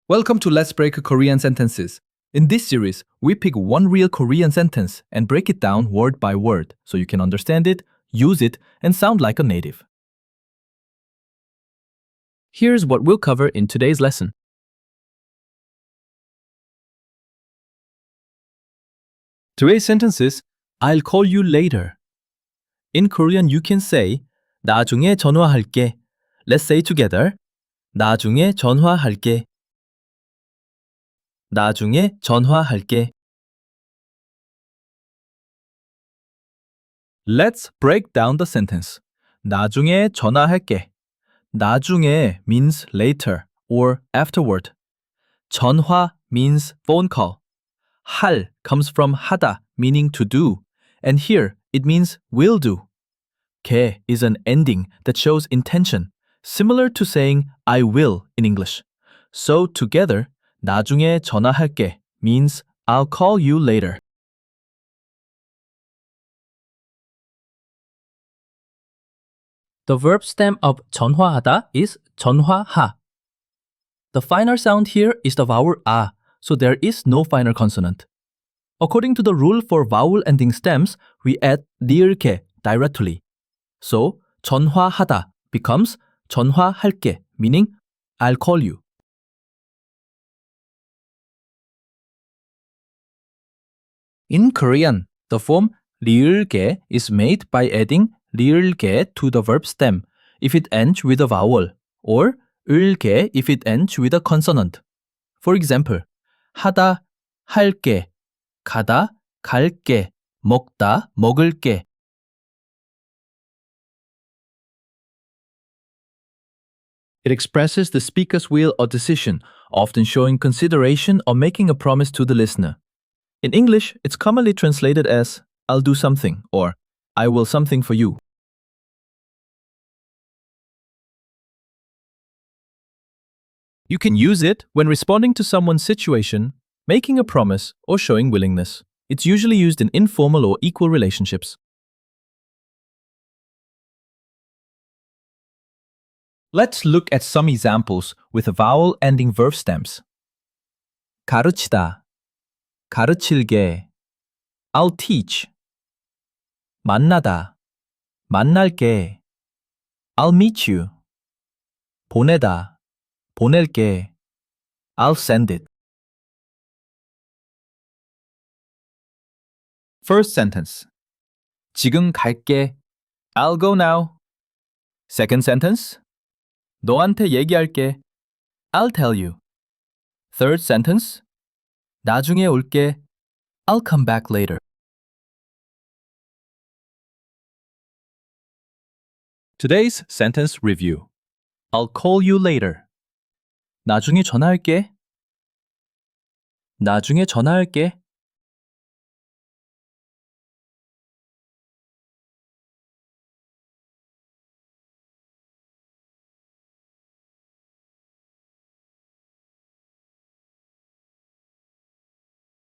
Welcome to Let's Break Korean Sentences. In this series, we pick one real Korean sentence and break it down word by word so you can understand it, use it, and sound like a native. Here's what we'll cover in today's lesson. Today's sentence is I'll call you later. In Korean, you can say 나중에 전화할게. Let's say together. 나중에 전화할게. 나중에 전화할게. Let's break down the sentence. 나중에 전화할게. 나중에 means later or afterward. 전화 means phone call. 할 comes from 하다, meaning to do, and here it means will do. 게 is an ending that shows intention, similar to saying I will in English. So together, 나중에 전화할게 means I'll call you later. The verb stem of 전화하다 is 전화하. The final sound here is the vowel a, so there is no final consonant. According to the rule for vowel ending stems, we add 리을게 directly. So 전화하다 becomes 전화할게, meaning I'll call you. In Korean, the form 리을게 is made by adding 리을게 to the verb stem if it ends with a vowel, or 을게 if it ends with a consonant. For example, 하다, 할게, 가다, 갈게, 먹다, 먹을게. It expresses the speaker's will or decision, often showing consideration or making a promise to the listener. In English, it's commonly translated as I'll do something or I will something for you. You can use it when responding to someone's situation, making a promise, or showing willingness. It's usually used in informal or equal relationships. Let's look at some examples with vowel-ending verb stems. 가르치다, 가르칠게, I'll teach. 만나다, 만날게, I'll meet you. 보내다, 보낼게, I'll send it. First sentence. 지금 갈게. I'll go now. Second sentence. 너한테 얘기할게. I'll tell you. Third sentence. 나중에 올게. I'll come back later. Today's sentence review. I'll call you later. 나중에 전화할게. 나중에 전화할게.